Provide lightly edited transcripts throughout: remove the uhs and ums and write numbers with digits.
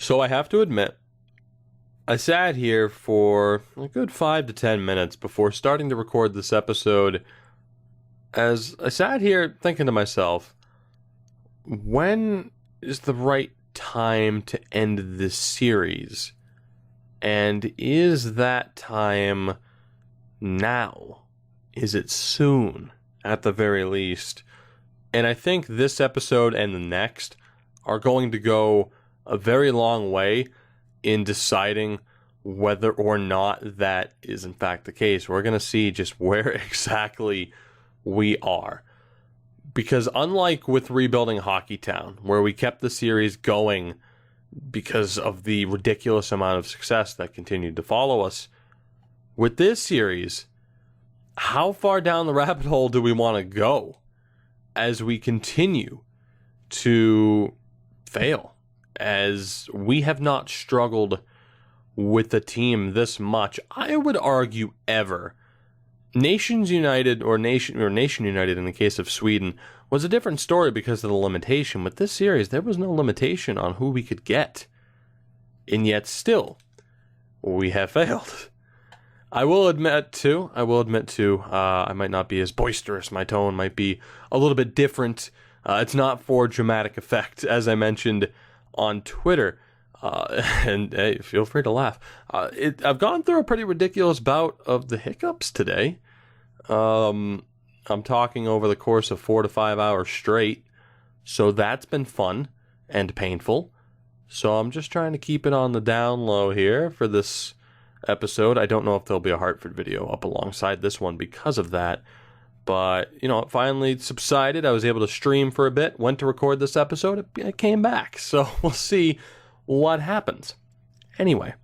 So I have to admit, I sat here for a good 5 to 10 minutes before starting to record this episode. As I sat here thinking to myself, when is the right time to end this series? And is that time now? Is it soon, at the very least? And I think this episode and the next are going to go a very long way in deciding whether or not that is in fact the case. We're going to see just where exactly we are. Because unlike with rebuilding Hockeytown, where we kept the series going because of the ridiculous amount of success that continued to follow us, with this series, how far down the rabbit hole do we want to go as we continue to fail? As we have not struggled with the team this much, I would argue ever. Nations United, or Nation United in the case of Sweden, was a different story because of the limitation. With this series, there was no limitation on who we could get. And yet still, we have failed. I will admit too, I might not be as boisterous. My tone might be a little bit different. It's not for dramatic effect, as I mentioned on Twitter. And hey, feel free to laugh. I've gone through a pretty ridiculous bout of the hiccups today. I'm talking over the course of 4 to 5 hours straight. So that's been fun and painful. So I'm just trying to keep it on the down low here for this episode. I don't know if there'll be a Hartford video up alongside this one because of that. But, it finally subsided. I was able to stream for a bit, went to record this episode. It came back. So we'll see what happens. Anyway,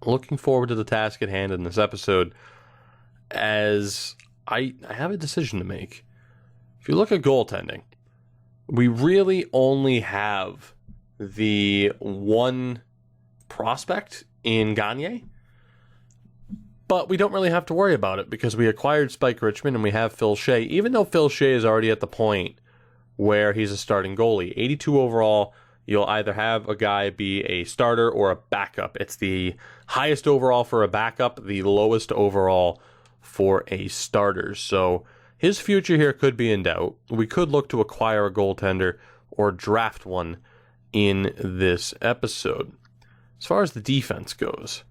looking forward to the task at hand in this episode, as I have a decision to make. If you look at goaltending, we really only have the one prospect in Gagne, but we don't really have to worry about it because we acquired Spike Richmond and we have Phil Shea, even though Phil Shea is already at the point where he's a starting goalie. 82 overall, you'll either have a guy be a starter or a backup. It's the highest overall for a backup, the lowest overall for a starter. So his future here could be in doubt. We could look to acquire a goaltender or draft one in this episode. As far as the defense goes,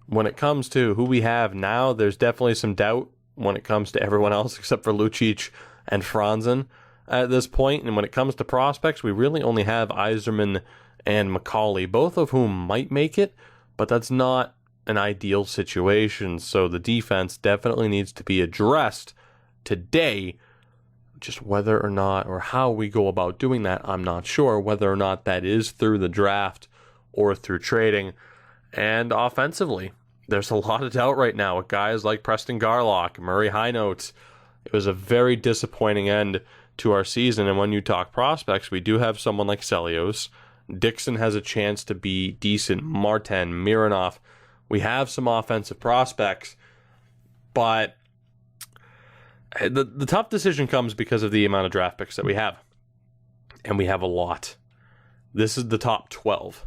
when it comes to who we have now, there's definitely some doubt when it comes to everyone else except for Lucic and Franzen at this point. And when it comes to prospects, we really only have Yzerman and McCauley, both of whom might make it, but that's not an ideal situation. So the defense definitely needs to be addressed today. Just whether or not, or how we go about doing that, I'm not sure. Whether or not that is through the draft or through trading. And offensively, there's a lot of doubt right now with guys like Preston Garlock, Murray Highnotes. It was a very disappointing end to our season. And when you talk prospects, we do have someone like Celios. Dixon has a chance to be decent. Martin, Mironov. We have some offensive prospects, but the tough decision comes because of the amount of draft picks that we have. And we have a lot. This is the top 12.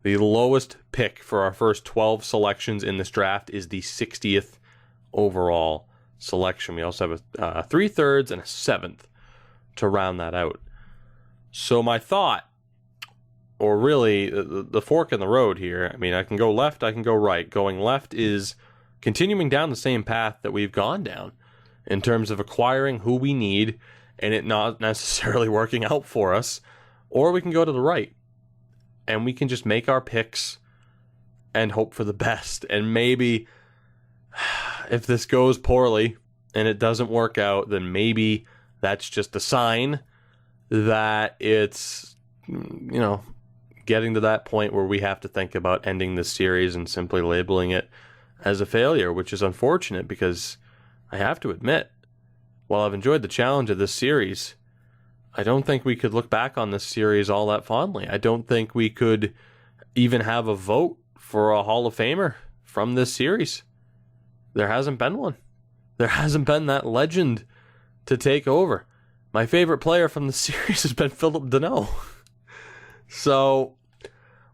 The lowest pick for our first 12 selections in this draft is the 60th overall selection. We also have a 3/3 and a 7th to round that out. So my thought, or really the fork in the road here, I mean, I can go left, I can go right. Going left is continuing down the same path that we've gone down in terms of acquiring who we need and it not necessarily working out for us. Or we can go to the right and we can just make our picks and hope for the best. And maybe if this goes poorly and it doesn't work out, then maybe that's just a sign that it's, getting to that point where we have to think about ending this series and simply labeling it as a failure, which is unfortunate because I have to admit, while I've enjoyed the challenge of this series, I don't think we could look back on this series all that fondly. I don't think we could even have a vote for a Hall of Famer from this series. There hasn't been one. There hasn't been that legend to take over. My favorite player from the series has been Philip Deneau. So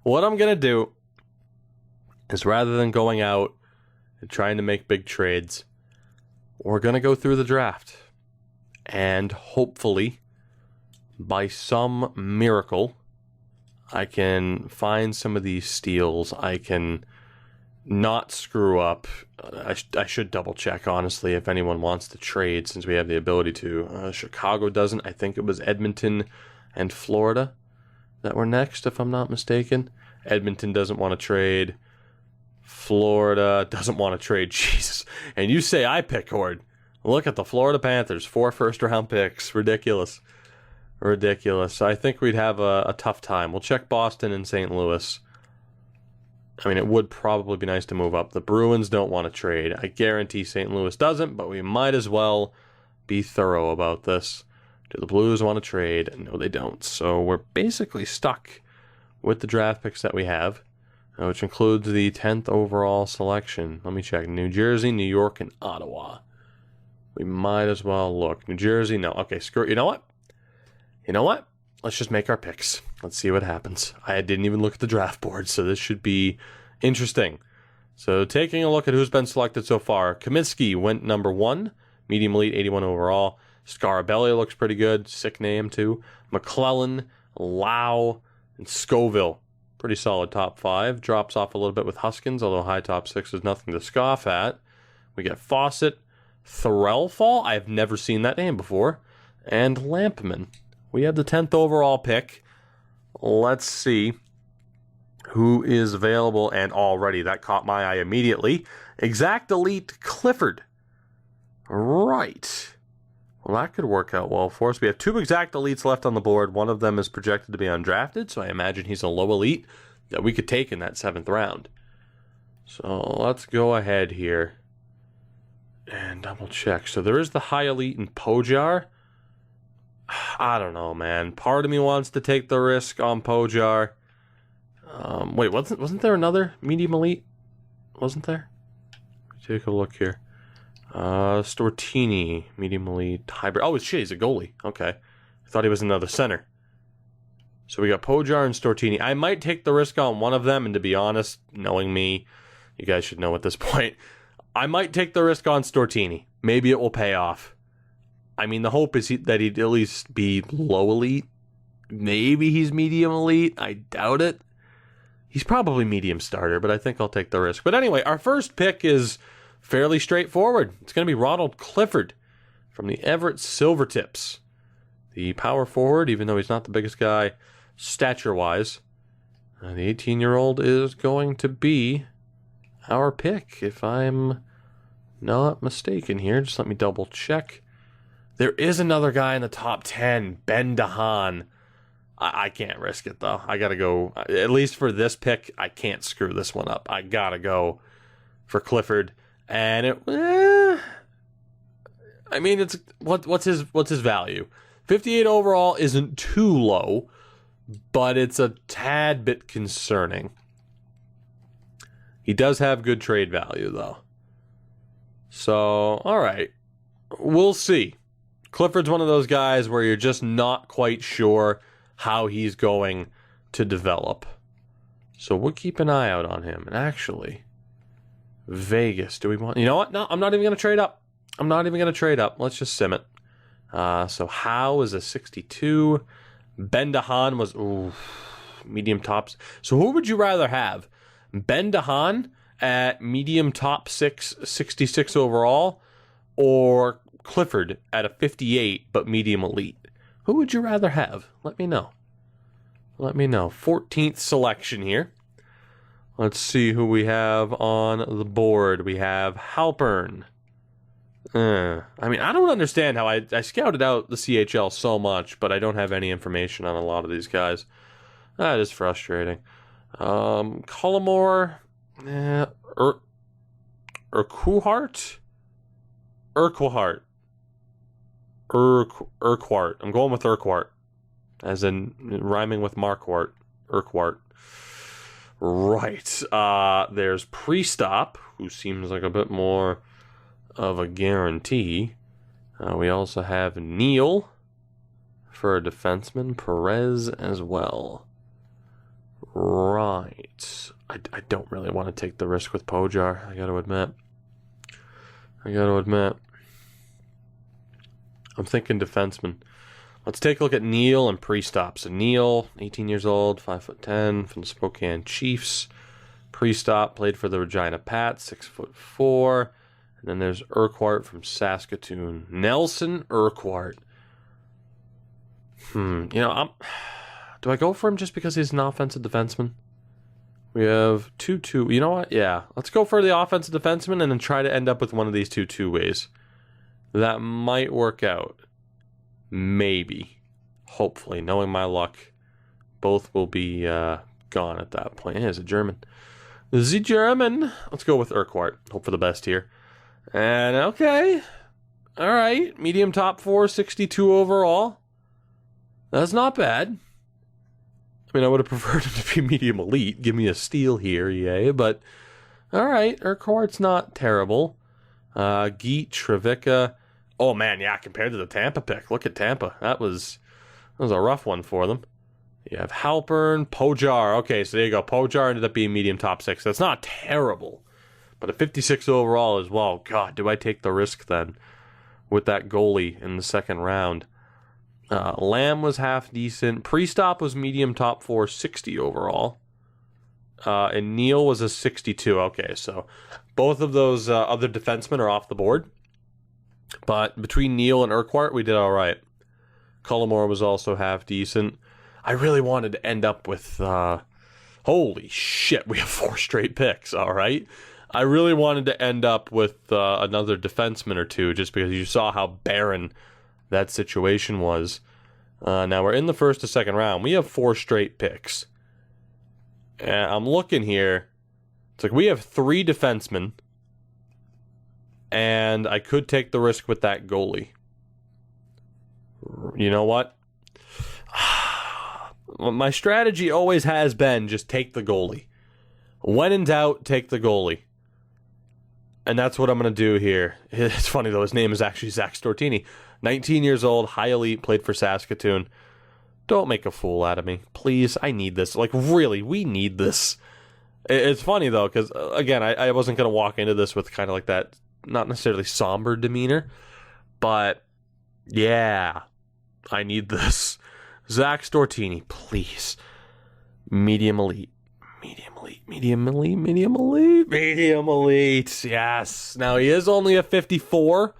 what I'm going to do is rather than going out and trying to make big trades, we're going to go through the draft. And hopefully, by some miracle, I can find some of these steals. I can not screw up. I should double check, honestly, if anyone wants to trade, since we have the ability to. Chicago doesn't. I think it was Edmonton and Florida that were next, if I'm not mistaken. Edmonton doesn't want to trade. Florida doesn't want to trade. Jesus. And you say I pick Horde. Look at the Florida Panthers. 4 first-round picks. Ridiculous. I think we'd have a tough time. We'll check Boston and St. Louis. I mean, it would probably be nice to move up. The Bruins don't want to trade. I guarantee St. Louis doesn't, but we might as well be thorough about this. Do the Blues want to trade? No, they don't. So we're basically stuck with the draft picks that we have, which includes the 10th overall selection. Let me check. New Jersey, New York, and Ottawa. We might as well look. New Jersey, no. Okay, screw it. You know what? Let's just make our picks. Let's see what happens. I didn't even look at the draft board, so this should be interesting. So taking a look at who's been selected so far. Kaminsky went number 1, medium elite, 81 overall. Scarabelli looks pretty good. Sick name, too. McClellan, Lau, and Scoville. Pretty solid top 5. Drops off a little bit with Huskins, although high top 6 is nothing to scoff at. We get Fawcett, Threlfall. I have never seen that name before. And Lampman. We have the 10th overall pick. Let's see who is available. And already, that caught my eye immediately. Exact Elite Clifford. Right. Well, that could work out well for us. We have 2 Exact Elites left on the board. One of them is projected to be undrafted, so I imagine he's a low elite that we could take in that 7th round. So let's go ahead here and double check. So there is the high elite in Pojar. I don't know, man. Part of me wants to take the risk on Pojar. Wait, wasn't there another medium elite? Wasn't there? Take a look here. Stortini, medium elite, hybrid. Oh, shit, he's a goalie. Okay. I thought he was another center. So we got Pojar and Stortini. I might take the risk on one of them, and to be honest, knowing me, you guys should know at this point, I might take the risk on Stortini. Maybe it will pay off. I mean, the hope is that he'd at least be low elite. Maybe he's medium elite. I doubt it. He's probably medium starter, but I think I'll take the risk. But anyway, our first pick is fairly straightforward. It's going to be Ronald Clifford from the Everett Silvertips. The power forward, even though he's not the biggest guy stature-wise. The 18-year-old is going to be our pick, if I'm not mistaken here. Just let me double check. There is another guy in the top 10, Ben DeHaan. I can't risk it, though. I got to go, at least for this pick, I can't screw this one up. I got to go for Clifford. And I mean, it's what's his value? 58 overall isn't too low, but it's a tad bit concerning. He does have good trade value, though. So, all right. We'll see. Clifford's one of those guys where you're just not quite sure how he's going to develop. So we'll keep an eye out on him. And actually, Vegas, do we want... You know what? No, I'm not even going to trade up. Let's just sim it. So Howe is a 62. Ben DeHaan was medium tops. So who would you rather have? Ben DeHaan at medium top 6, 66 overall, or Clifford at a 58 but medium elite? Who would you rather have? Let me know. 14th selection here. Let's see who we have on the board. We have Halpern. I mean, I don't understand how I scouted out the CHL so much, but I don't have any information on a lot of these guys. That is frustrating. Cullimore, Urquhart. Urquhart. I'm going with Urquhart, as in rhyming with Marquardt. Urquhart. Right. There's Pre-Stop, who seems like a bit more of a guarantee. We also have Neal for a defenseman. Perez as well. Right. I don't really want to take the risk with Pojar, I got to admit. I'm thinking defenseman. Let's take a look at Neal and pre-stop. So Neal, 18 years old, 5'10", from the Spokane Chiefs. Pre-stop, played for the Regina Pats, 6'4". And then there's Urquhart from Saskatoon. Nelson Urquhart. Do I go for him just because he's an offensive defenseman? We have 2-2. You know what? Yeah. Let's go for the offensive defenseman and then try to end up with one of these 2 ways. That might work out. Maybe. Hopefully. Knowing my luck, both will be gone at that point. Here's a German. The German. Let's go with Urquhart. Hope for the best here. And okay. All right. Medium top 4, 62 overall. That's not bad. I mean, I would have preferred him to be medium elite. Give me a steal here, yay. But, all right. Urquhart's not terrible. Geet, Trevica. Oh, man, yeah, compared to the Tampa pick. Look at Tampa. That was a rough one for them. You have Halpern, Pojar. Okay, so there you go. Pojar ended up being medium top 6. That's not terrible. But a 56 overall as well. God, do I take the risk then with that goalie in the second round? Lamb was half decent. Pre-stop was medium top 4, 60 overall. And Neal was a 62. Okay, so both of those other defensemen are off the board. But between Neal and Urquhart, we did all right. Cullimore was also half decent. I really wanted to end up with... holy shit, we have 4 straight picks, all right? I really wanted to end up with another defenseman or 2 just because you saw how barren that situation was. Now, we're in the first to second round. We have 4 straight picks. And I'm looking here. It's like we have 3 defensemen. And I could take the risk with that goalie. You know what? My strategy always has been just take the goalie. When in doubt, take the goalie. And that's what I'm going to do here. It's funny, though. His name is actually Zach Stortini. 19 years old, high elite, played for Saskatoon. Don't make a fool out of me. Please, I need this. Like, really, we need this. It's funny, though, because, again, I wasn't going to walk into this with kind of like that, not necessarily somber demeanor, but, yeah, I need this. Zach Stortini, please. Medium elite. Medium elite. Yes. Now, he is only a 54,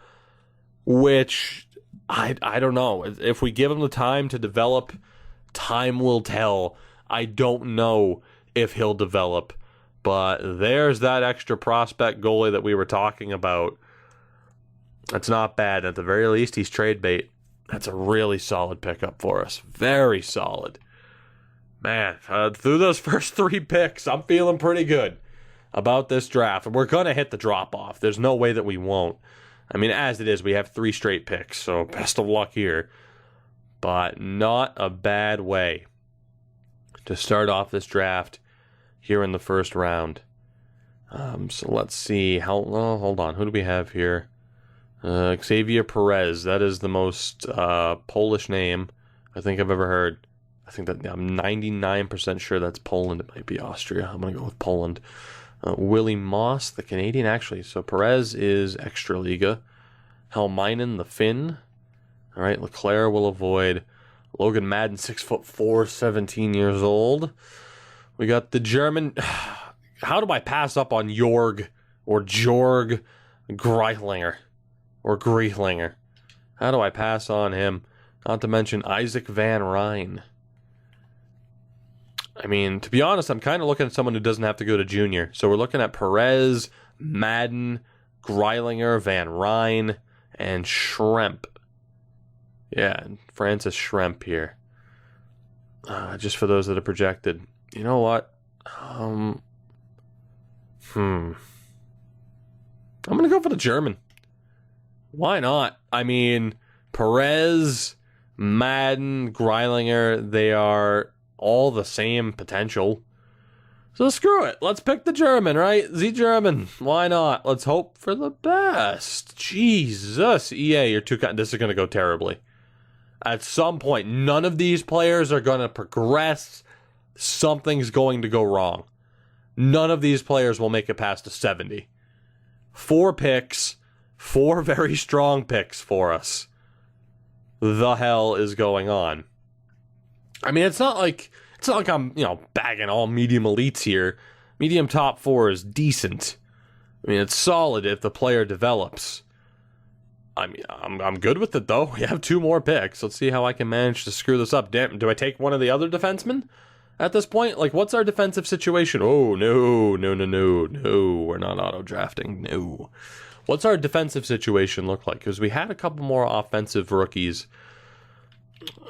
which I don't know. If we give him the time to develop, time will tell. I don't know if he'll develop. But there's that extra prospect goalie that we were talking about. That's not bad. At the very least, he's trade bait. That's a really solid pickup for us. Very solid. Man, through those first 3 picks, I'm feeling pretty good about this draft. And we're going to hit the drop-off. There's no way that we won't. I mean, as it is, we have 3 straight picks, so best of luck here. But not a bad way to start off this draft here in the first round. So let's see. Hold on. Who do we have here? Xavier Perez. That is the most Polish name I think I've ever heard. I think that I'm 99% sure that's Poland. It might be Austria. I'm going to go with Poland. Willie Moss, the Canadian, actually. So Perez is Extraliga. Helminen, the Finn. All right, Leclerc will avoid. Logan Madden, 6'4", 17 years old. We got the German. How do I pass up on Jorg Greilinger? Or Griechlinger? How do I pass on him? Not to mention Isaac Van Ryn. I mean, to be honest, I'm kind of looking at someone who doesn't have to go to junior. So we're looking at Perez, Madden, Greilinger, Van Ryn, and Schremp. Yeah, Francis Schremp here. Just for those that are projected. You know what? I'm going to go for the German. Why not? I mean, Perez, Madden, Greilinger, they are all the same potential. So screw it. Let's pick the German, right? The German. Why not? Let's hope for the best. Jesus. EA, you're too kind. This is going to go terribly. At some point, none of these players are going to progress. something's going to go wrong. None of these players will make it past a 70. 4 picks, 4 very strong picks for us. The hell is going on? I mean, it's not like I'm, bagging all medium elites here. Medium top 4 is decent. I mean, it's solid if the player develops. I mean, I'm good with it, though. We have 2 more picks. Let's see how I can manage to screw this up. Damn, do I take one of the other defensemen at this point? Like, what's our defensive situation? Oh, no. We're not auto-drafting. No. What's our defensive situation look like? Because we had a couple more offensive rookies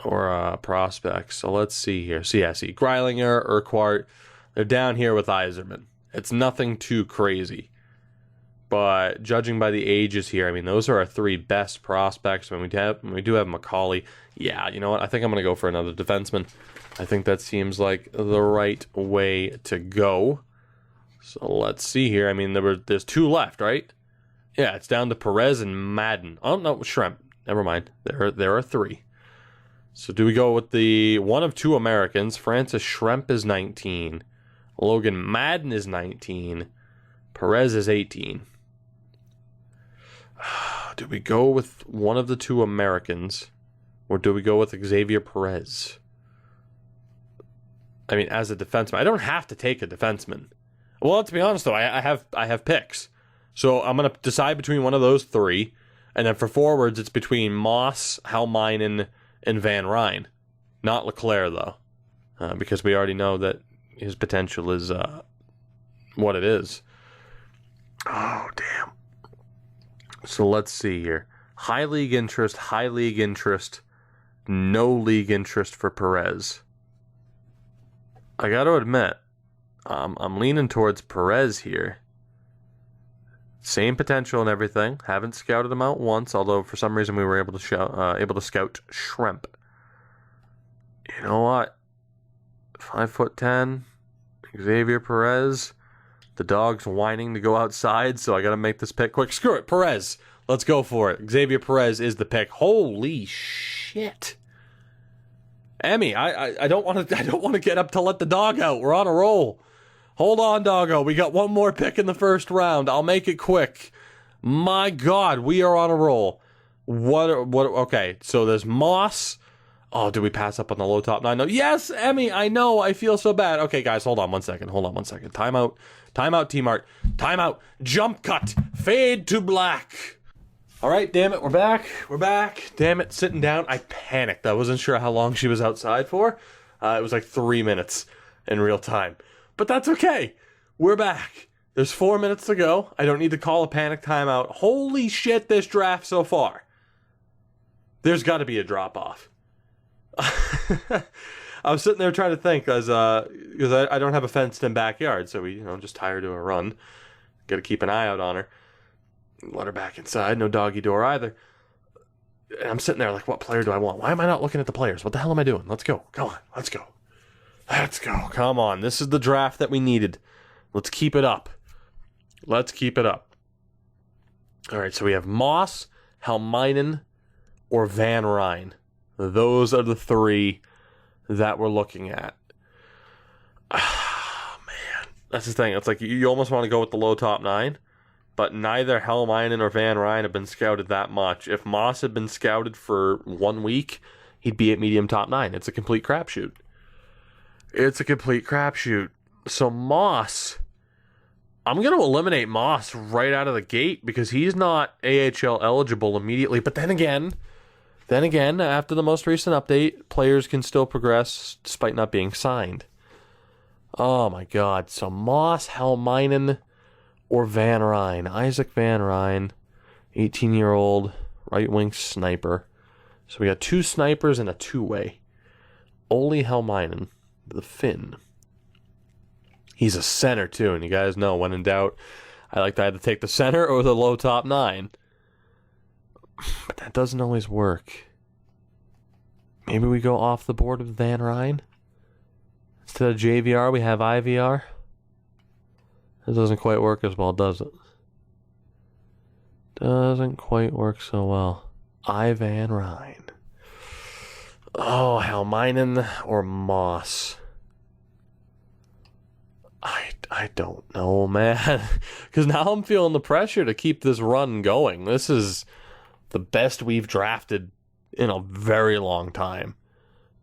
or prospects. So let's see here. So, yeah, see, Greilinger, Urquhart, they're down here with Yzerman. It's nothing too crazy. But judging by the ages here, I mean, those are our 3 best prospects. When we do have McCauley, yeah, you know what? I think I'm going to go for another defenseman. I think that seems like the right way to go. So let's see here. I mean, there's 2 left, right? Yeah, it's down to Perez and Madden. Oh, no, Schremp. Never mind. There are 3. So do we go with the one of 2 Americans? Francis Schremp is 19. Logan Madden is 19. Perez is 18. Do we go with one of the 2 Americans, or do we go with Xavier Perez? I mean, as a defenseman, I don't have to take a defenseman. Well, to be honest, though, I have picks, so I'm gonna decide between one of those 3, and then for forwards, it's between Moss, Halminen, and Van Ryn. Not Leclerc, though, because we already know that his potential is what it is. Oh, damn. So let's see here. High league interest, no league interest for Perez. I got to admit, I'm leaning towards Perez here. Same potential and everything. Haven't scouted him out once, although for some reason we were able to scout Schremp. You know what? 5'10", Xavier Perez. The dog's whining to go outside, so I got to make this pick quick. Screw it, Perez. Let's go for it. Xavier Perez is the pick. Holy shit, Emmy! I don't want to get up to let the dog out. We're on a roll. Hold on, doggo. We got one more pick in the first round. I'll make it quick. My God, we are on a roll. What? Okay, so there's Moss. Oh, did we pass up on the low top 9? No. Yes, Emmy, I know. I feel so bad. Okay, guys, hold on one second. Timeout, T-Mart. Timeout. Jump cut. Fade to black. All right, damn it, we're back. Damn it, sitting down. I panicked. I wasn't sure how long she was outside for. It was like 3 minutes in real time. But that's okay. We're back. There's 4 minutes to go. I don't need to call a panic timeout. Holy shit, this draft so far. There's got to be a drop-off. I was sitting there trying to think because I don't have a fenced-in backyard, so we just tie her to a run. Got to keep an eye out on her. Let her back inside. No doggy door either. And I'm sitting there like, what player do I want? Why am I not looking at the players? What the hell am I doing? Let's go. Come on. Let's go. Come on. This is the draft that we needed. Let's keep it up. All right, so we have Moss, Halminen, or Van Ryn. Those are the 3 that we're looking at. Oh, man. That's the thing. It's like you almost want to go with the low top 9, but neither Halminen or Van Ryn have been scouted that much. If Moss had been scouted for 1 week, he'd be at medium top 9. It's a complete crapshoot. So Moss, I'm going to eliminate Moss right out of the gate because he's not AHL eligible immediately. But then again, after the most recent update, players can still progress despite not being signed. Oh my God. So Moss, Halminen, or Van Ryn. Isaac Van Ryn, 18-year-old right-wing sniper. So we got 2 snipers and a 2-way. Ole Halminen, the Finn. He's a center too, and you guys know when in doubt, I like to either take the center or the low top 9. But that doesn't always work. Maybe we go off the board with Van Ryn. Instead of JVR, we have IVR. It doesn't quite work as well, does it? Doesn't quite work so well. Van Ryn. Oh, Halminen or Moss. I don't know, man. Because now I'm feeling the pressure to keep this run going. This is the best we've drafted in a very long time.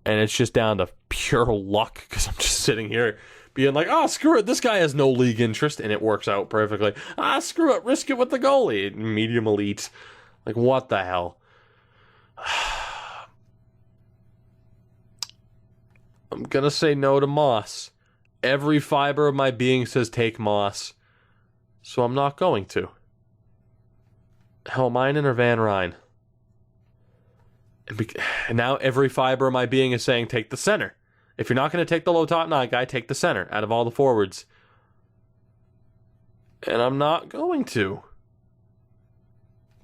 And it's just down to pure luck because I'm just sitting here being like, oh, screw it. This guy has no league interest. And it works out perfectly. Screw it. Risk it with the goalie. Medium elite. Like, what the hell? I'm going to say no to Moss. Every fiber of my being says take Moss. So I'm not going to. Helminen or Van Ryn? And now every fiber of my being is saying take the center. If you're not going to take the low top 9 guy, take the center out of all the forwards. And I'm not going to.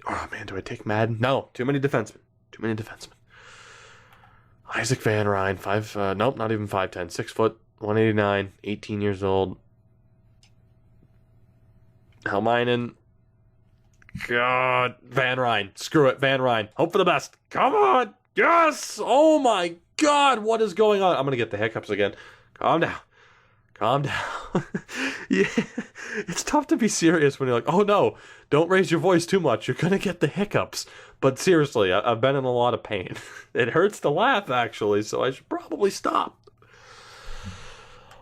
Oh, man, do I take Madden? No, too many defensemen. Isaac Van Ryn, nope, not even 5'10", 6 foot, 189, 18 years old. Helminen. God, Van Ryn. Screw it, Van Ryn. Hope for the best. Come on. Yes. Oh my God, what is going on? I'm going to get the hiccups again. Calm down. Yeah, it's tough to be serious when you're like, oh no, don't raise your voice too much. You're going to get the hiccups. But seriously, I've been in a lot of pain. It hurts to laugh, actually, so I should probably stop.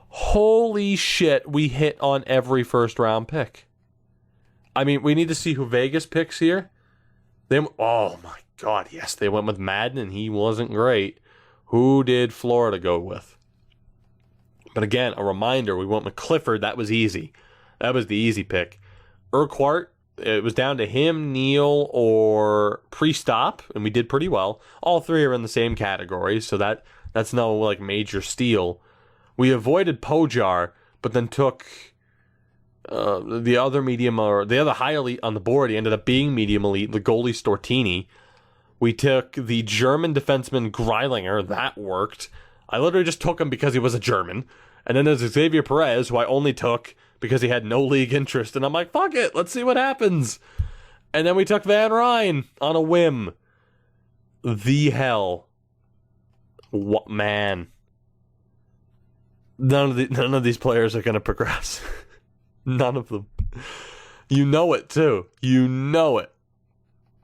Holy shit, we hit on every first round pick. I mean, we need to see who Vegas picks here. Oh my God, yes, they went with Madden and he wasn't great. Who did Florida go with? But again, a reminder, we went with Clifford. That was easy. That was the easy pick. Urquhart, it was down to him, Neal, or pre-stop, and we did pretty well. All three are in the same category, so that's no like major steal. We avoided Pojar, but then took the other medium, or the other high elite on the board. He ended up being medium elite, the goalie Stortini. We took the German defenseman Greilinger. That worked. I literally just took him because he was a German. And then there's Xavier Perez, who I only took because he had no league interest. And I'm like, fuck it, let's see what happens. And then we took Van Ryn on a whim. The hell. What, man. None of these players are going to progress. None of them. You know it, too. You know it.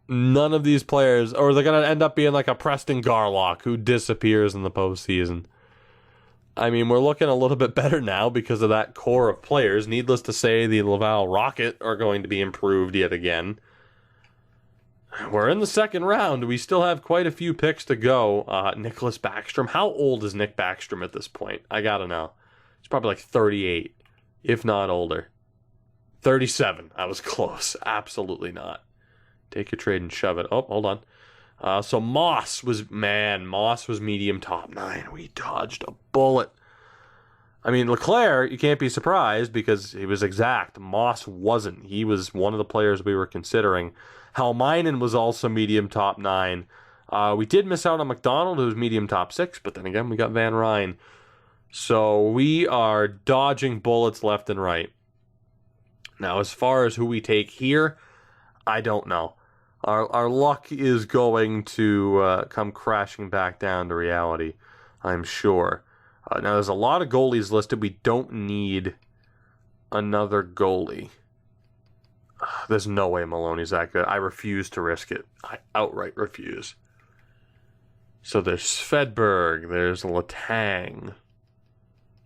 None of these players, or they're going to end up being like a Preston Garlock who disappears in the postseason. I mean, we're looking a little bit better now because of that core of players. Needless to say, the Laval Rocket are going to be improved yet again. We're in the second round. We still have quite a few picks to go. Nicholas Backstrom. How old is Nick Backstrom at this point? I gotta know. He's probably like 38, if not older. 37. I was close. Absolutely not. Take your trade and shove it. Oh, hold on. So Moss was medium top 9. We dodged a bullet. I mean, Leclerc, you can't be surprised because he was exact. Moss wasn't. He was one of the players we were considering. Helminen was also medium top 9. We did miss out on McDonald, who was medium top 6, but then again, we got Van Ryn. So we are dodging bullets left and right. Now, as far as who we take here, I don't know. Our luck is going to come crashing back down to reality, I'm sure. Now, there's a lot of goalies listed. We don't need another goalie. There's no way Maloney's that good. I refuse to risk it. I outright refuse. So there's Svedberg. There's Letang.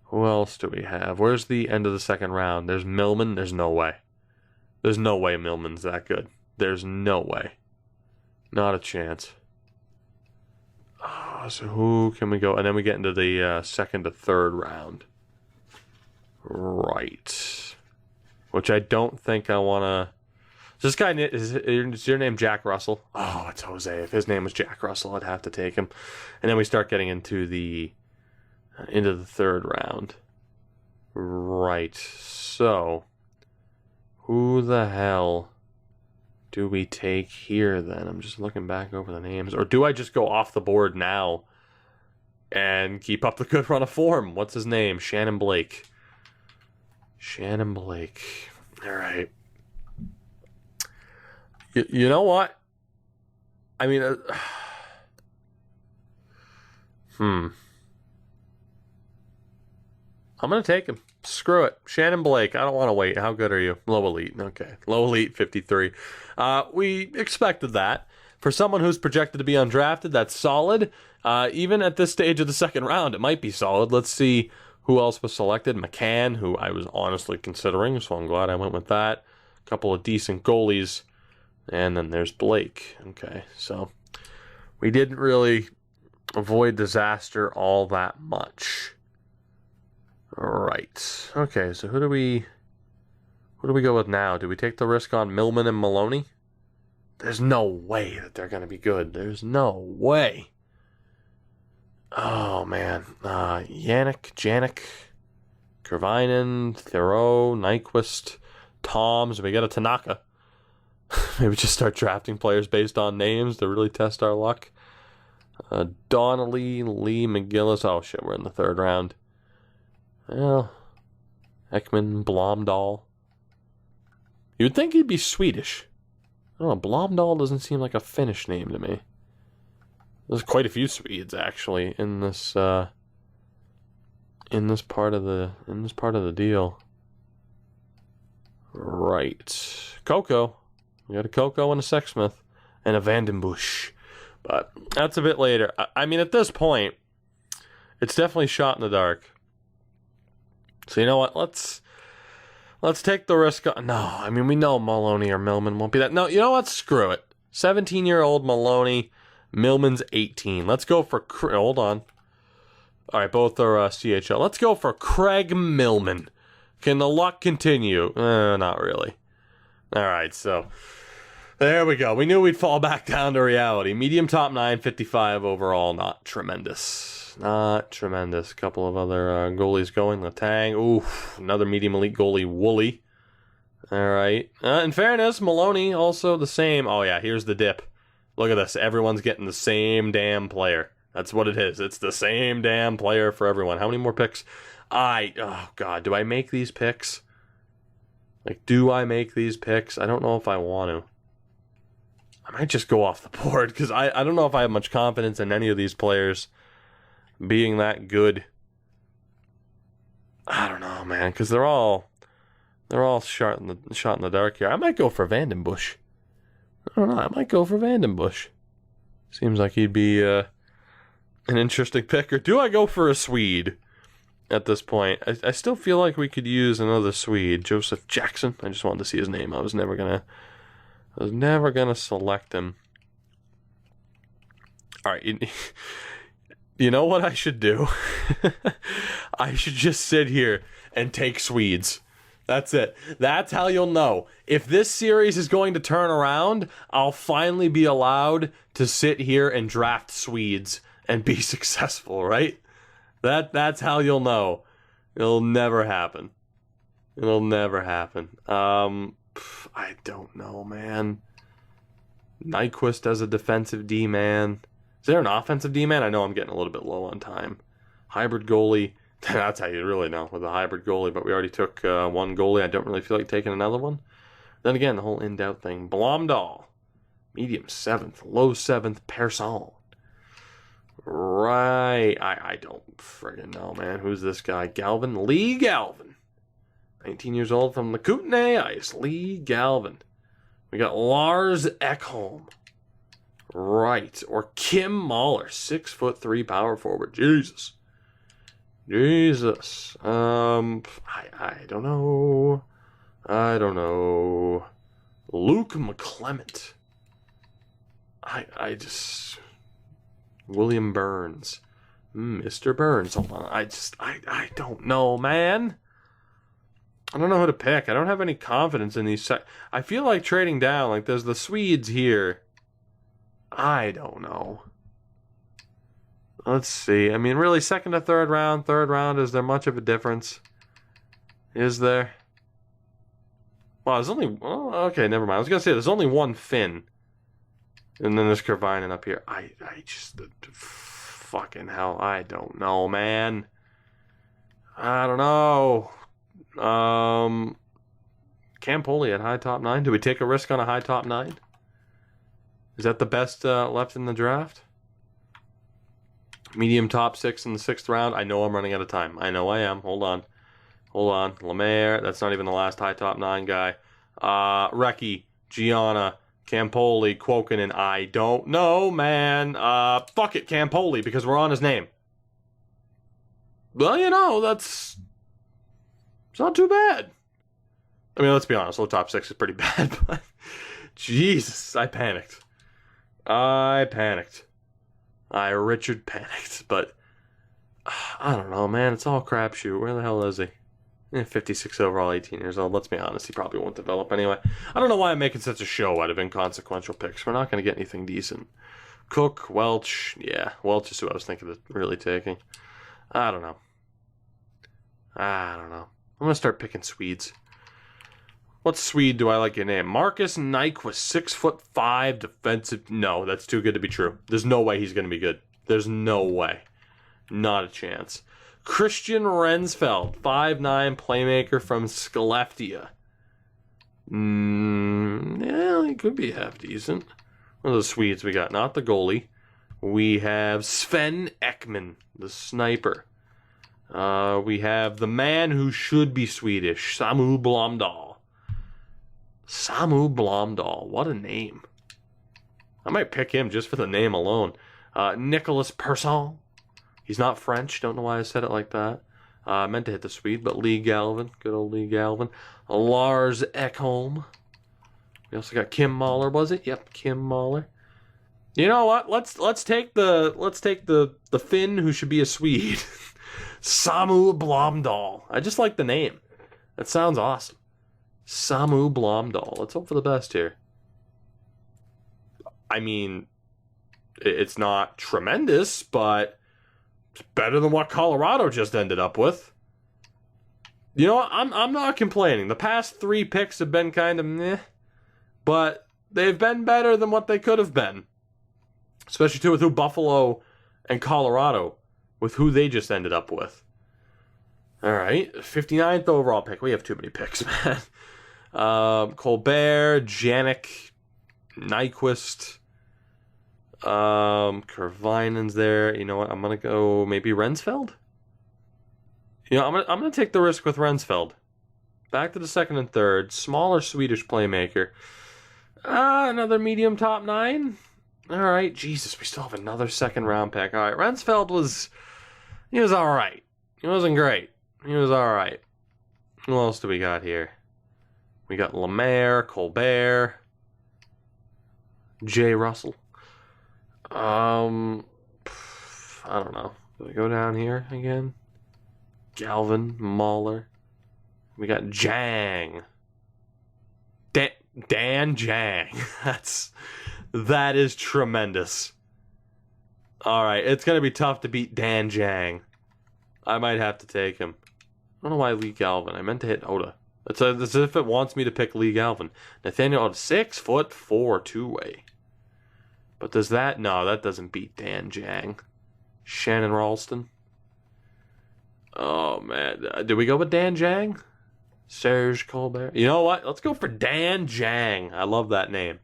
Who else do we have? Where's the end of the second round? There's Millman. There's no way. There's no way Millman's that good. There's no way. Not a chance. So who can we go? And then we get into the second to third round. Right. Which I don't think I want to... This guy, is your name Jack Russell? Oh, it's Jose. If his name was Jack Russell, I'd have to take him. And then we start getting into the third round. Right. So, who the hell do we take here then? I'm just looking back over the names. Or do I just go off the board now and keep up the good run of form? What's his name? Shannon Blake. All right. You know what? I mean, I'm going to take him. Screw it. Shannon Blake. I don't want to wait. How good are you? Low elite. Okay. Low elite 53. We expected that. For someone who's projected to be undrafted, that's solid. Even at this stage of the second round, it might be solid. Let's see who else was selected. McCann, who I was honestly considering, so I'm glad I went with that. A couple of decent goalies. And then there's Blake. Okay, so we didn't really avoid disaster all that much. All right. Okay, so who do we go with now? Do we take the risk on Millman and Maloney? There's no way that they're going to be good. There's no way. Oh, man. Janik, Kervinen, Thoreau, Nyquist, Toms. We got a Tanaka. Maybe just start drafting players based on names to really test our luck. Donnelly, Lee, McGillis. Oh, shit, we're in the third round. Well, Ekman, Blomdahl. You'd think he'd be Swedish. I don't know, Blomdahl doesn't seem like a Finnish name to me. There's quite a few Swedes actually in this part of the deal. Right. Coco. We got a Coco and a Sexsmith and a Vandenbush. But that's a bit later. I mean, at this point, it's definitely shot in the dark. So you know what? Let's take the risk. No, I mean, we know Maloney or Millman won't be that. No, you know what? Screw it. 17-year-old Maloney. Millman's 18. Let's go for... Hold on. All right, both are CHL. Let's go for Craig Millman. Can the luck continue? Not really. All right, so... There we go. We knew we'd fall back down to reality. Medium top 9, 55 overall. Not tremendous. Not tremendous. A couple of other goalies going. Letang. Ooh, another medium elite goalie, Woolley. All right. In fairness, Maloney also the same. Oh, yeah, here's the dip. Look at this. Everyone's getting the same damn player. That's what it is. It's the same damn player for everyone. How many more picks? Oh, God. Do I make these picks? Do I make these picks? I don't know if I want to. I might just go off the board because I don't know if I have much confidence in any of these players being that good. I don't know, man, because they're all shot in the dark here. I might go for Vandenbush. I don't know. I might go for Vandenbush. Seems like he'd be an interesting pick. Or do I go for a Swede at this point? I still feel like we could use another Swede. Joseph Jackson. I just wanted to see his name. I was never gonna select him. All right, you know what I should do? I should just sit here and take Swedes. That's it. That's how you'll know. If this series is going to turn around, I'll finally be allowed to sit here and draft Swedes and be successful, right? That's how you'll know. It'll never happen. It'll never happen. I don't know, man. Nyquist as a defensive D-man. Is there an offensive D-man? I know I'm getting a little bit low on time. Hybrid goalie. That's how you really know with a hybrid goalie, but we already took one goalie. I don't really feel like taking another one. Then again, the whole in-doubt thing. Blomdahl. Medium 7th. Low 7th. Persson. Right. I don't friggin' know, man. Who's this guy? Galvin? Lee Galvin. 19 years old from the Kootenay Ice. Lee Galvin. We got Lars Ekholm. Right. Or Kim Mahler. 6'3" power forward. Jesus. I don't know. Luke McClement. I just... William Burns. Mr. Burns. Hold on. I don't know, man. I don't know who to pick. I don't have any confidence in these. I feel like trading down. There's the Swedes here. I don't know. Let's see. I mean, really, second to third round. Third round, is there much of a difference? Is there? Well, there's only... Oh, okay, never mind. I was going to say, there's only one Finn. And then there's Kervinen up here. I just... Fucking hell, I don't know, man. I don't know. Campoli at high top 9. Do we take a risk on a high top 9? Is that the best left in the draft? Medium top 6 in the 6th round. I know I'm running out of time. I know I am. Hold on. Hold on. Lemaire. That's not even the last high top 9 guy. Recchi, Gianna, Campoli, Quokkanen. I don't know, man. Fuck it, Campoli, because we're on his name. Well, it's not too bad. I mean, let's be honest, low top 6 is pretty bad, but Jesus, I panicked. I Richard panicked, but I don't know, man. It's all crapshoot. Where the hell is he? 56 overall, 18 years old. Let's be honest, he probably won't develop anyway. I don't know why I'm making such a show out of inconsequential picks. We're not going to get anything decent. Cook, Welch. Yeah, Welch is who I was thinking of really taking. I don't know. I'm going to start picking Swedes. What Swede do I like your name? Marcus Nyquist, 6'5", defensive. No, that's too good to be true. There's no way he's going to be good. There's no way. Not a chance. Christian Rensfeld, 5'9", playmaker from Skellefteå. Yeah, he could be half decent. What are the Swedes we got? Not the goalie. We have Sven Ekman, the sniper. We have the man who should be Swedish, Samu Blomdahl. Samu Blomdahl, what a name. I might pick him just for the name alone. Nicholas Persson. He's not French, don't know why I said it like that. I meant to hit the Swede, but Lee Galvin, good old Lee Galvin. Lars Ekholm. We also got Kim Mahler, was it? Yep, Kim Mahler. You know what? Let's take the Finn who should be a Swede. Samu Blomdahl. I just like the name. That sounds awesome. Samu Blomdahl. Let's hope for the best here. I mean, it's not tremendous, but it's better than what Colorado just ended up with. You know what? I'm not complaining. The past 3 picks have been kind of meh, but they've been better than what they could have been. Especially too with who Buffalo and Colorado, with who they just ended up with. All right, 59th overall pick. We have too many picks, man. Colbert, Janik, Nyquist, Kervinen's there. You know what? I'm gonna go maybe Rensfeld. You know, I'm gonna take the risk with Rensfeld. Back to the second and third. Smaller Swedish playmaker. Another medium top 9. All right, Jesus, we still have another second round pick. All right, Rensfeld was all right. He wasn't great. He was all right. Who else do we got here? We got Lemaire, Colbert, Jay Russell. I don't know. Do we go down here again? Galvin, Mahler. We got Jang. Dan Jang. That is tremendous. All right, it's going to be tough to beat Dan Jang. I might have to take him. I don't know why Lee Galvin. I meant to hit Oda. It's as if it wants me to pick Lee Galvin. Nathaniel Oda, 6'4", two-way. But does that? No, that doesn't beat Dan Jang. Shannon Ralston. Oh, man. Did we go with Dan Jang? Serge Colbert. You know what? Let's go for Dan Jang. I love that name.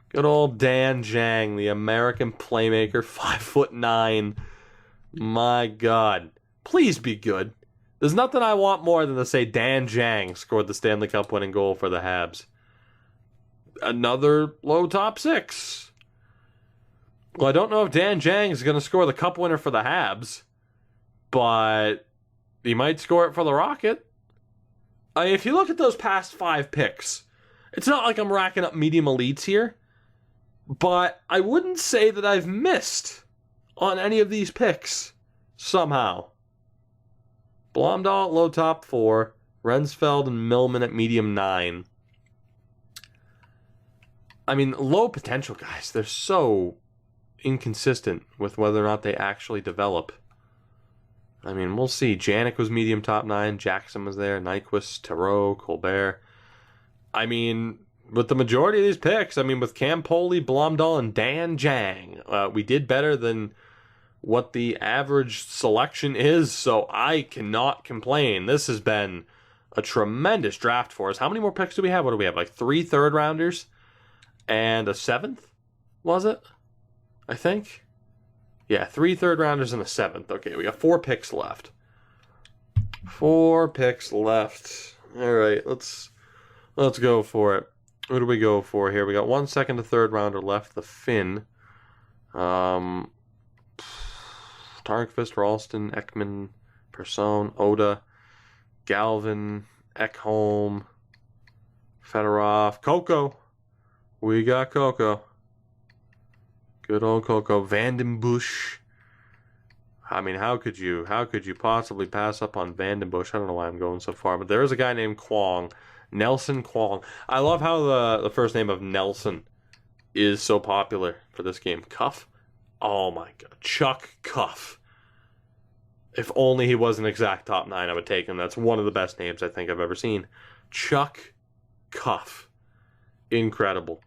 Good old Dan Jang, the American playmaker, 5'9". My God. Please be good. There's nothing I want more than to say Dan Jang scored the Stanley Cup winning goal for the Habs. Another low top 6. Well, I don't know if Dan Jang is going to score the Cup winner for the Habs, but he might score it for the Rocket. I mean, if you look at those past 5 picks, it's not like I'm racking up medium elites here, but I wouldn't say that I've missed on any of these picks somehow. Blomdahl at low top 4, Rensfeld and Millman at medium 9. I mean, low potential guys, they're so inconsistent with whether or not they actually develop. I mean, we'll see. Janik was medium top 9, Jackson was there, Nyquist, Tarot, Colbert. I mean, with the majority of these picks, I mean, with Campoli, Blomdahl, and Dan Jang, we did better than what the average selection is, so I cannot complain. This has been a tremendous draft for us. How many more picks do we have? What do we have? Like 3 third-rounders and a 7th, was it? I think. Yeah, 3 third-rounders and a 7th. Okay, we got 4 picks left. 4 picks left. All right, let's go for it. What do we go for here? We got 1 second to third rounder left. The Finn. Tarnkvist, Ralston, Ekman, Persson, Oda, Galvin, Ekholm, Fedorov, Coco. We got Coco. Good old Coco. Vandenbush. I mean, how could you possibly pass up on Vandenbush? I don't know why I'm going so far, but there is a guy named Kwong. Nelson Kwong. I love how the first name of Nelson is so popular for this game. Cuff? Oh my god. Chuck Cuff. If only he was an exact top 9, I would take him. That's one of the best names I think I've ever seen. Chuck Cuff. Incredible.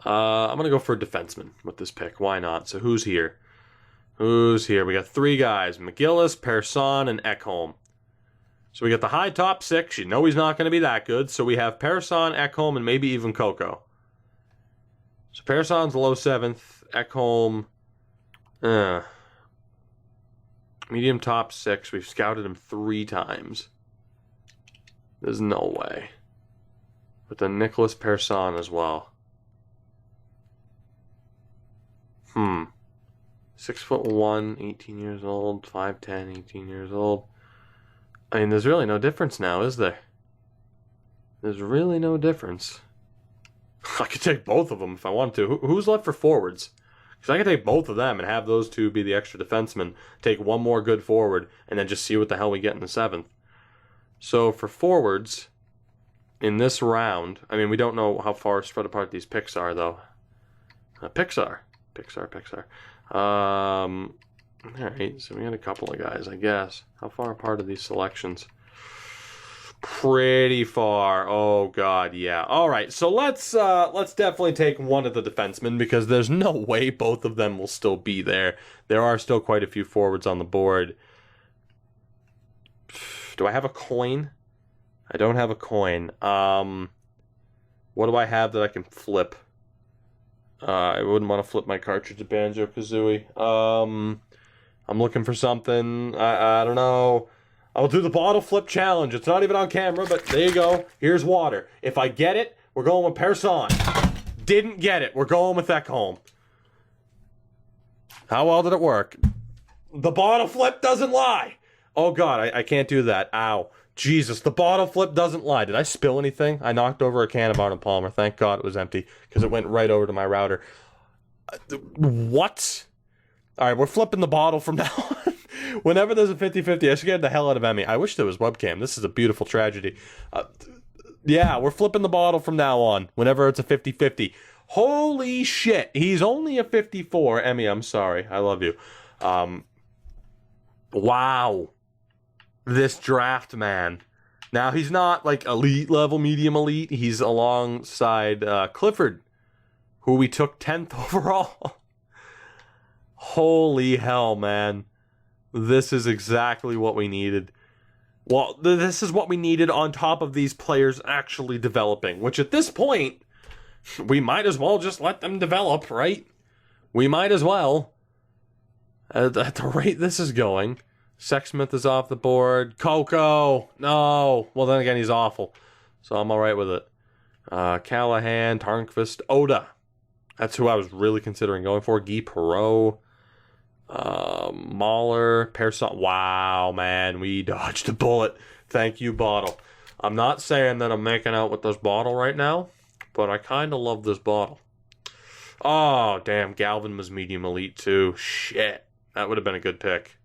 I'm going to go for a defenseman with this pick. Why not? So who's here? Who's here? We got 3 guys. McGillis, Persson, and Ekholm. So we got the high top 6. You know he's not going to be that good. So we have Persson, Ekholm, and maybe even Coco. So Persson's low 7th. Ekholm, medium top 6. We've scouted him 3 times. There's no way. But then Nicholas Persson as well. 6'1", 18 years old. 5'10", 18 years old. I mean, there's really no difference now, is there? There's really no difference. I could take both of them if I wanted to. Who's left for forwards? Because I could take both of them and have those 2 be the extra defensemen. Take one more good forward and then just see what the hell we get in the 7th. So for forwards, in this round, I mean, we don't know how far spread apart these picks are, though. Pixar. Alright, so we had a couple of guys, I guess. How far apart are these selections? Pretty far. Oh god, yeah. Alright, so let's definitely take one of the defensemen because there's no way both of them will still be there. There are still quite a few forwards on the board. Do I have a coin? I don't have a coin. What do I have that I can flip? I wouldn't want to flip my cartridge of Banjo-Kazooie. I'm looking for something. I don't know. I'll do the bottle flip challenge. It's not even on camera, but there you go. Here's water. If I get it, we're going with Persson. Didn't get it. We're going with Ekholm. How well did it work? The bottle flip doesn't lie. Oh, God, I can't do that. Ow. Jesus, the bottle flip doesn't lie. Did I spill anything? I knocked over a can of Arnold Palmer. Thank God it was empty because it went right over to my router. What? All right, we're flipping the bottle from now on. Whenever there's a 50-50, I scared the hell out of Emmy. I wish there was webcam. This is a beautiful tragedy. Yeah, we're flipping the bottle from now on whenever it's a 50-50. Holy shit. He's only a 54. Emmy, I'm sorry. I love you. Wow. This draft, man. Now, he's not like elite level, medium elite. He's alongside Clifford, who we took 10th overall. Holy hell, man. This is exactly what we needed. Well, this is what we needed on top of these players actually developing, which at this point, we might as well just let them develop, right? We might as well. At the rate this is going. Sexsmith is off the board. Coco! No! Well, then again, he's awful. So I'm alright with it. Callahan, Tarnkvist, Oda. That's who I was really considering going for. Guy Perreault. Mahler, Persson. Wow, man. We dodged a bullet. Thank you, Bottle. I'm not saying that I'm making out with this bottle right now, but I kind of love this bottle. Oh, damn. Galvin was medium elite, too. Shit. That would have been a good pick.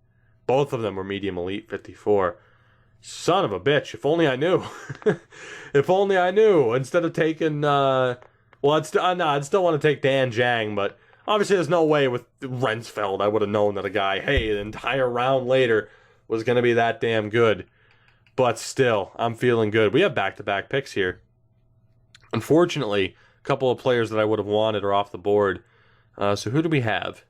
Both of them were medium elite, 54. Son of a bitch. If only I knew. If only I knew. Instead of taking, I'd still want to take Dan Zhang, but obviously there's no way with Rensfeld I would have known that a guy, hey, an entire round later was going to be that damn good. But still, I'm feeling good. We have back-to-back picks here. Unfortunately, a couple of players that I would have wanted are off the board. So who do we have?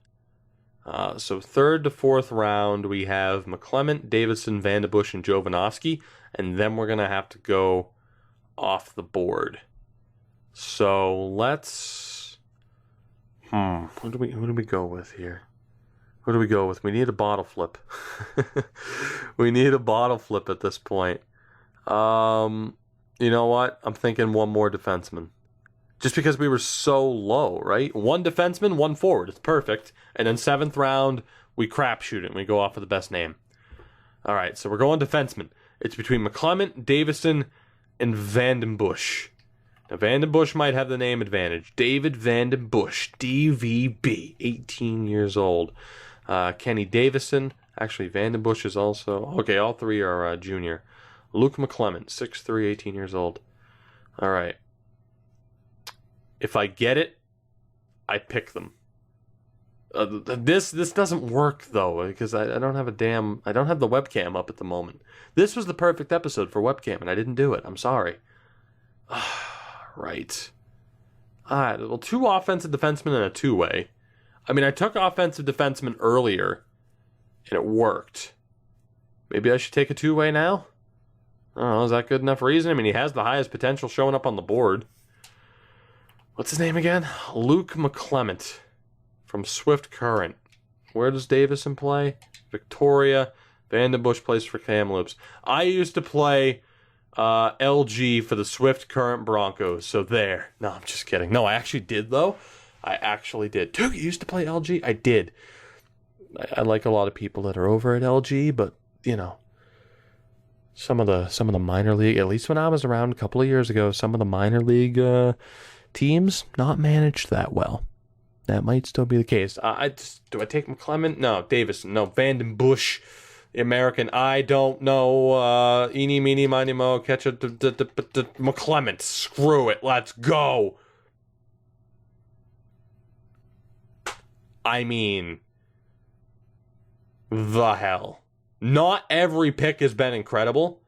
So 3rd to 4th round, we have McClement, Davidson, Vandenbush, and Jovanovski. And then we're going to have to go off the board. So let's... Who do we go with here? Who do we go with? We need a bottle flip. We need a bottle flip at this point. You know what? I'm thinking one more defenseman. Just because we were so low, right? One defenseman, one forward. It's perfect. And then 7th round, we crapshoot it and we go off of the best name. All right, so we're going defenseman. It's between McClement, Davison, and Vandenbush. Now, Vandenbush might have the name advantage. David Vandenbush, DVB, 18 years old. Kenny Davison. Actually, Vandenbush is also... Okay, all three are junior. Luke McClement, 6'3", 18 years old. All right. If I get it, I pick them. This doesn't work, though, because I don't have I don't have the webcam up at the moment. This was the perfect episode for webcam, and I didn't do it. I'm sorry. Right. Well, 2 offensive defensemen and a 2-way. I mean, I took offensive defenseman earlier, and it worked. Maybe I should take a 2-way now? I don't know, is that good enough reason? I mean, he has the highest potential showing up on the board. What's his name again? Luke McClement from Swift Current. Where does Davison play? Victoria. Vandenbush plays for Kamloops. I used to play LG for the Swift Current Broncos, so there. No, I'm just kidding. No, I actually did, though. I actually did. Dude, you used to play LG? I did. I like a lot of people that are over at LG, but, you know, some of the minor league, at least when I was around a couple of years ago, some of the minor league teams not managed that well. That might still be the case. Do I take McClement? No, Davison. No, Vandenbush. The American. I don't know. Eeny, meeny, miny, mo. Catch it. McClement. Screw it. Let's go. I mean, the hell. Not every pick has been incredible.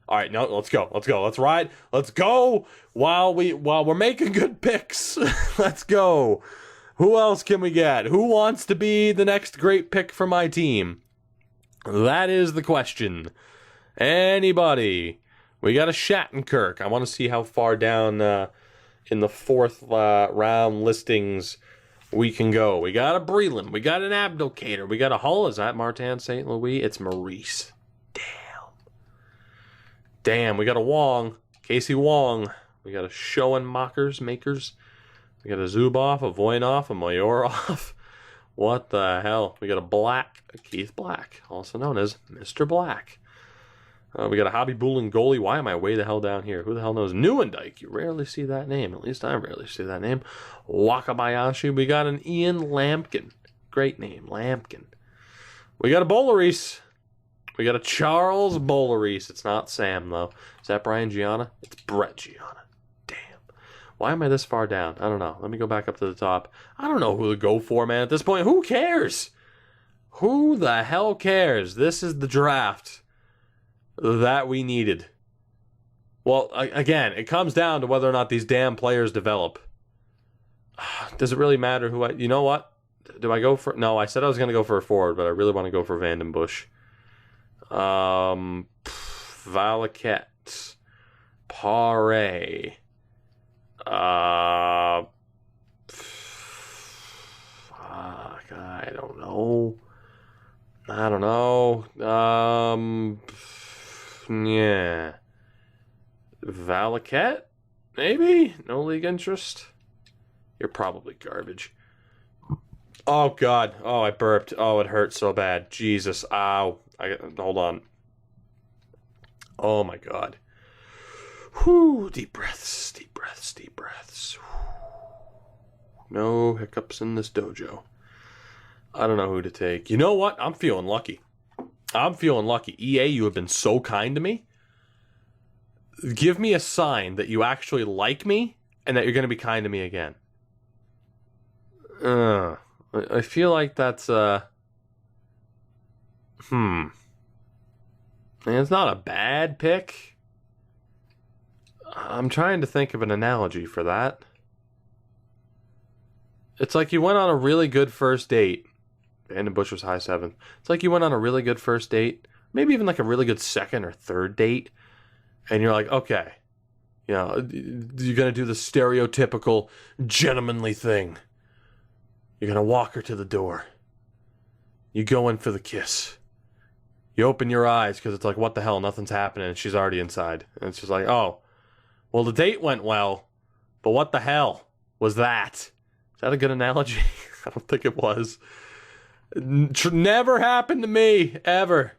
All right, no, let's go. Let's ride. Let's go while we're making good picks. Let's go. Who else can we get? Who wants to be the next great pick for my team? That is the question. Anybody? We got a Shattenkirk. I want to see how far down in the 4th round listings we can go. We got a Breland. We got an Abdelkader. We got a Hull. Is that Martin St. Louis? It's Maurice. Damn. We got a Wong. Casey Wong. We got a Schoenmakers. We got a Zuboff, a Voinov, a Mayorov. What the hell? We got a Black. Keith Black. Also known as Mr. Black. We got a Hobby Bulin goalie. Why am I way the hell down here? Who the hell knows? Newendike. You rarely see that name. At least I rarely see that name. Wakabayashi. We got an Ian Lampkin. Great name. Lampkin. We got a Boleris. We got a Charles Boleris. It's not Sam, though. Is that Brian Gianna? It's Brett Gianna. Damn. Why am I this far down? I don't know. Let me go back up to the top. I don't know who to go for, man. At this point, who cares? Who the hell cares? This is the draft that we needed. Well, again, it comes down to whether or not these damn players develop. Does it really matter who you know what? Do I go for... No, I said I was going to go for a forward, but I really want to go for Vandenbush. Valaket. Pare. Fuck, I don't know. Yeah. Valaket? Maybe? No league interest? You're probably garbage. Oh, God. Oh, I burped. Oh, it hurt so bad. Jesus. Ow. Hold on. Oh, my God. Whew. Deep breaths. Deep breaths. Deep breaths. No hiccups in this dojo. I don't know who to take. You know what? I'm feeling lucky. EA, you have been so kind to me. Give me a sign that you actually like me and that you're going to be kind to me again. I feel like that's And it's not a bad pick. I'm trying to think of an analogy for that. It's like you went on a really good first date. Vandenbush was high 7th. It's like you went on a really good first date, maybe even like a really good second or third date, and you're like, okay, you know, you're going to do the stereotypical gentlemanly thing. You're going to walk her to the door. You go in for the kiss. You open your eyes because it's like, what the hell? Nothing's happening. And she's already inside. And it's just like, oh, well, the date went well, but what the hell was that? Is that a good analogy? I don't think it was. Never happened to me, ever.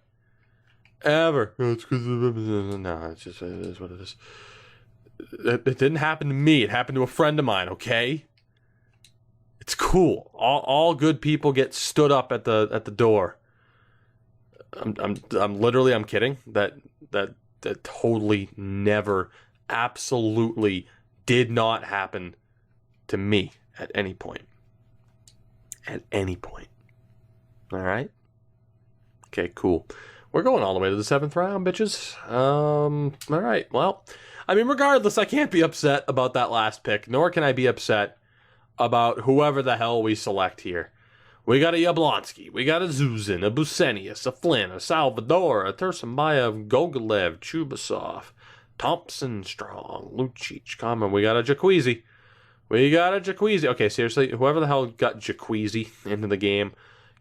Ever. No, it's because no, it's just, it is what it is. It didn't happen to me. It happened to a friend of mine, okay? It's cool. All good people get stood up at the door. I'm kidding. That totally never, absolutely did not happen to me at any point. At any point. All right? Okay, cool. We're going all the way to the 7th round, bitches. All right. Well, I mean, regardless, I can't be upset about that last pick, nor can I be upset about whoever the hell we select here. We got a Yablonsky, we got a Zuzin, a Busenius, a Flynn, a Salvador, a Tersambayev, Gogolev, Chubasov, Thompson, Strong, Lucic, Common. We got a Jacquezie. Okay, seriously, whoever the hell got Jacquezie into the game,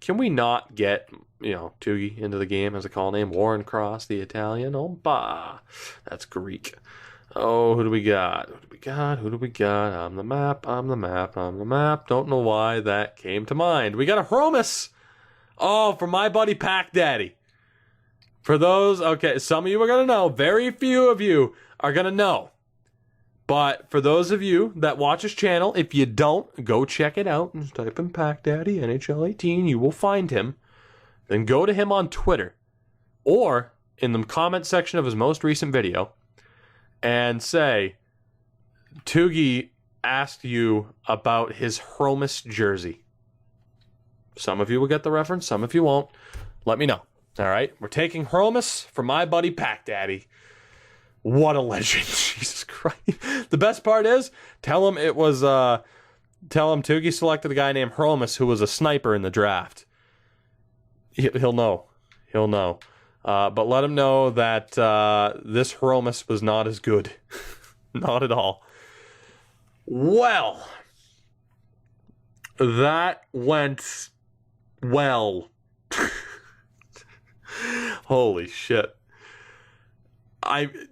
can we not get, Tugi into the game as a call name? Warren Cross, the Italian. Opa. That's Greek. Oh, who do we got? On the map. Don't know why that came to mind. We got a Hromis. Oh, for my buddy Pack Daddy. For those, okay, some of you are going to know. Very few of you are going to know. But for those of you that watch his channel, if you don't, go check it out. Just type in Pack Daddy, NHL 18. You will find him. Then go to him on Twitter. Or in the comment section of his most recent video. And say, Tugi asked you about his Hromis jersey. Some of you will get the reference, some of you won't. Let me know. All right? We're taking Hromis for my buddy Pack Daddy. What a legend. Jesus Christ. The best part is, tell him Tugi selected a guy named Hromis who was a sniper in the draft. He'll know. But let him know that this Hromis was not as good. Not at all. Well, that went well. Holy shit.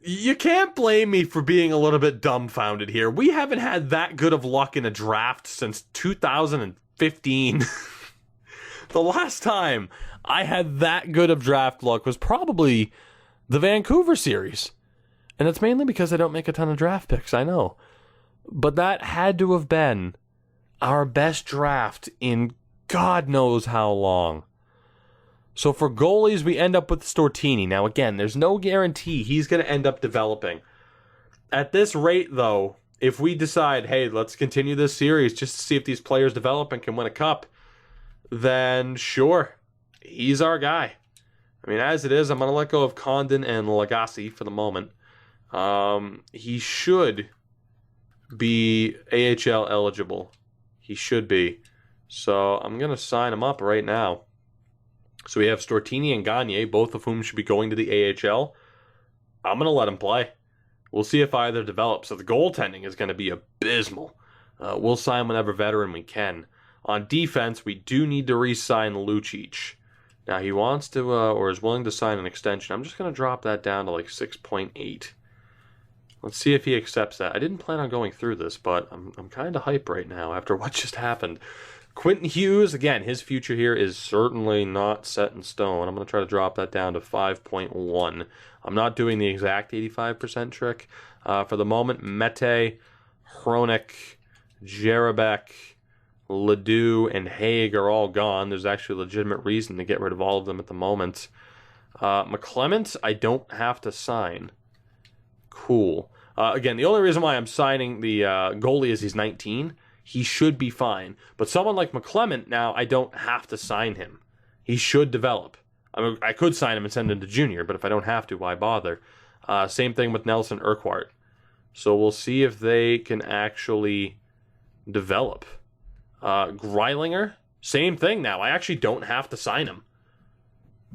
You can't blame me for being a little bit dumbfounded here. We haven't had that good of luck in a draft since 2015. The last time I had that good of draft luck was probably the Vancouver series. And it's mainly because I don't make a ton of draft picks, I know. But that had to have been our best draft in God knows how long. So for goalies, we end up with Stortini. Now again, there's no guarantee he's going to end up developing. At this rate, though, if we decide, hey, let's continue this series just to see if these players develop and can win a cup, then sure, he's our guy. I mean, as it is, I'm going to let go of Condon and Lagasse for the moment. He should be AHL eligible. He should be. So I'm going to sign him up right now. So we have Stortini and Gagne, both of whom should be going to the AHL. I'm going to let him play. We'll see if either develops. So the goaltending is going to be abysmal. We'll sign whatever veteran we can. On defense, we do need to re-sign Lucic. Now, he wants to, or is willing to sign an extension. I'm just going to drop that down to like 6.8. Let's see if he accepts that. I didn't plan on going through this, but I'm kind of hype right now after what just happened. Quentin Hughes, again, his future here is certainly not set in stone. I'm going to try to drop that down to 5.1. I'm not doing the exact 85% trick. For the moment, Mete, Hronik, Jerabek, Ledoux, and Haig are all gone. There's actually a legitimate reason to get rid of all of them at the moment. McClement, I don't have to sign. Cool. Again, the only reason why I'm signing the goalie is he's 19. He should be fine. But someone like McClement, now, I don't have to sign him. He should develop. I mean, I could sign him and send him to junior, but if I don't have to, why bother? Same thing with Nelson Urquhart. So we'll see if they can actually develop. Greilinger, same thing now. I actually don't have to sign him.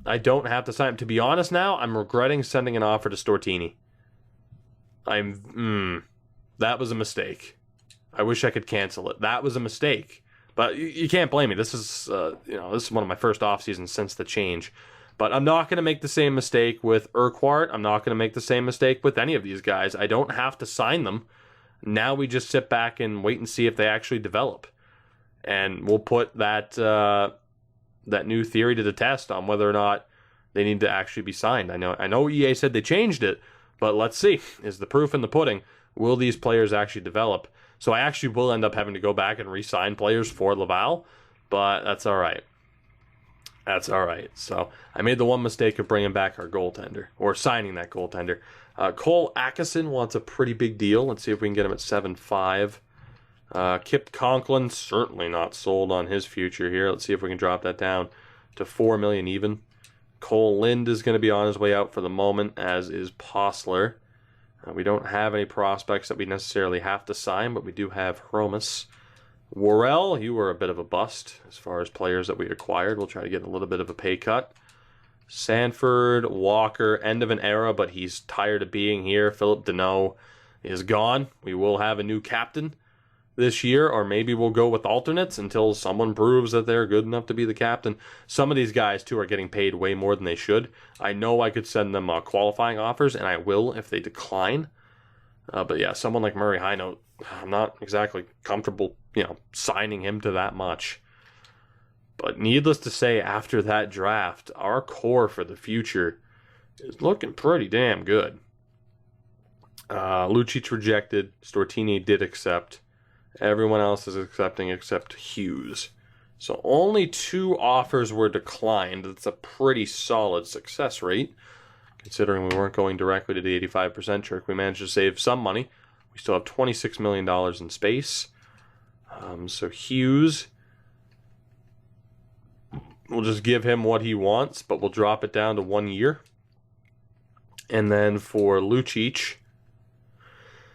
To be honest now, I'm regretting sending an offer to Stortini. That was a mistake. I wish I could cancel it. That was a mistake. But you can't blame me. This is this is one of my first off seasons since the change. But I'm not going to make the same mistake with Urquhart. I'm not going to make the same mistake with any of these guys. I don't have to sign them. Now we just sit back and wait and see if they actually develop. And we'll put that new theory to the test on whether or not they need to actually be signed. I know EA said they changed it, but let's see. Is the proof in the pudding? Will these players actually develop? So I actually will end up having to go back and re-sign players for Laval, but that's all right. That's all right. So I made the one mistake of bringing back our goaltender, or signing that goaltender. Cole Atkinson wants a pretty big deal. Let's see if we can get him at 7.5. Kip Conklin, certainly not sold on his future here. Let's see if we can drop that down to $4 million even. Cole Lind is going to be on his way out for the moment, as is Postler. We don't have any prospects that we necessarily have to sign, but we do have Hromis. Worrell, you were a bit of a bust as far as players that we acquired. We'll try to get a little bit of a pay cut. Sanford, Walker, end of an era, but he's tired of being here. Philip Deneau is gone. We will have a new captain this year, or maybe we'll go with alternates until someone proves that they're good enough to be the captain. Some of these guys, too, are getting paid way more than they should. I know I could send them qualifying offers, and I will if they decline. But yeah, someone like Murray Hinote, I'm not exactly comfortable, signing him to that much. But needless to say, after that draft, our core for the future is looking pretty damn good. Lucic rejected. Stortini did accept. Everyone else is accepting except Hughes. So only 2 offers were declined. That's a pretty solid success rate. Considering we weren't going directly to the 85% trick, we managed to save some money. We still have $26 million in space. So Hughes, we'll just give him what he wants, but we'll drop it down to 1 year. And then for Lucic,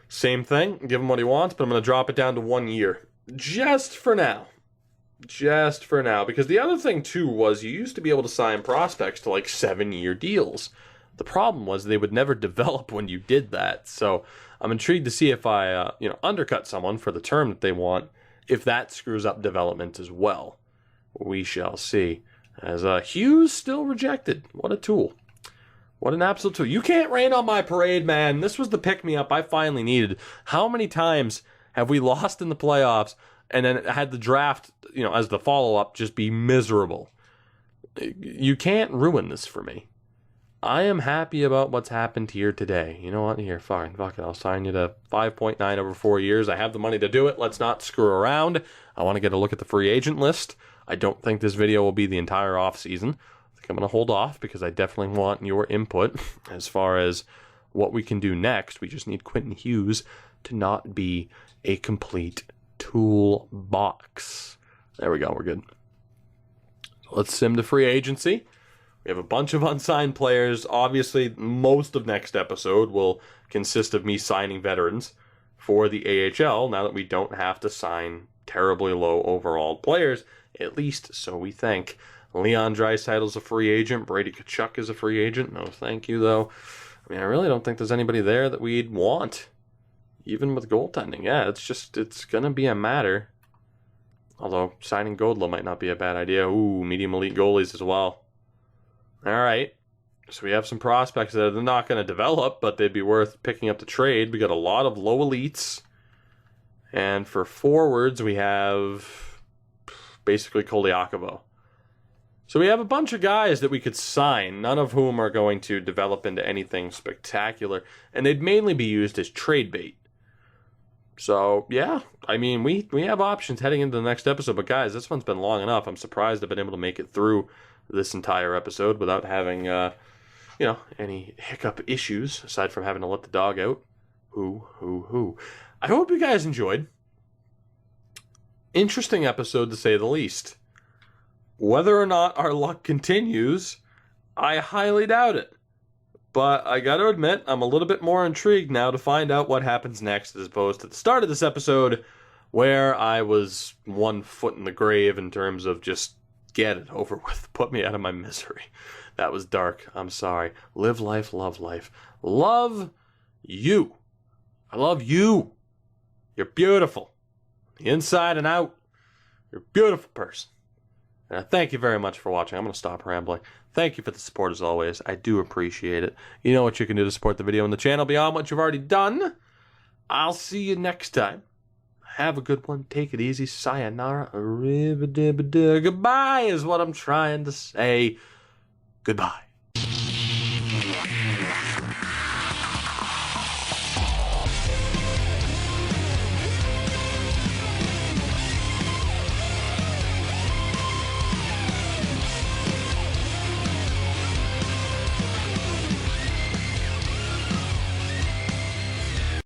same thing. Give him what he wants, but I'm going to drop it down to 1 year. Just for now. Just for now. Because the other thing, too, was you used to be able to sign prospects to 7-year deals. The problem was they would never develop when you did that. So I'm intrigued to see if I undercut someone for the term that they want, if that screws up development as well. We shall see. As Hughes still rejected. What a tool. What an absolute tool. You can't rain on my parade, man. This was the pick-me-up I finally needed. How many times have we lost in the playoffs and then had the draft, as the follow-up just be miserable? You can't ruin this for me. I am happy about what's happened here today. You know what? Here, fine. Fuck it. I'll sign you to 5.9 over 4 years. I have the money to do it. Let's not screw around. I want to get a look at the free agent list. I don't think this video will be the entire offseason. I think I'm going to hold off because I definitely want your input as far as what we can do next. We just need Quentin Hughes to not be a complete toolbox. There we go. We're good. So let's sim to free agency. We have a bunch of unsigned players. Obviously, most of next episode will consist of me signing veterans for the AHL now that we don't have to sign terribly low overall players, at least so we think. Leon Draisaitl's a free agent. Brady Tkachuk is a free agent. No thank you, though. I really don't think there's anybody there that we'd want, even with goaltending. Yeah, it's going to be a matter. Although, signing Godla might not be a bad idea. Ooh, medium elite goalies as well. All right, so we have some prospects that are not going to develop, but they'd be worth picking up to trade. We got a lot of low elites. And for forwards, we have basically Koliakovo. So we have a bunch of guys that we could sign, none of whom are going to develop into anything spectacular. And they'd mainly be used as trade bait. So, yeah, we have options heading into the next episode. But, guys, this one's been long enough. I'm surprised I've been able to make it through this entire episode without having, any hiccup issues, aside from having to let the dog out. I hope you guys enjoyed. Interesting episode, to say the least. Whether or not our luck continues, I highly doubt it. But I gotta admit, I'm a little bit more intrigued now to find out what happens next, as opposed to the start of this episode, where I was 1 foot in the grave in terms of just get it over with. Put me out of my misery. That was dark. I'm sorry. Live life, love life. Love you. I love you. You're beautiful. Inside and out. You're a beautiful person. And I thank you very much for watching. I'm going to stop rambling. Thank you for the support as always. I do appreciate it. You know what you can do to support the video and the channel beyond what you've already done. I'll see you next time. Have a good one. Take it easy. Sayonara. Arrivederci. Goodbye is what I'm trying to say. Goodbye.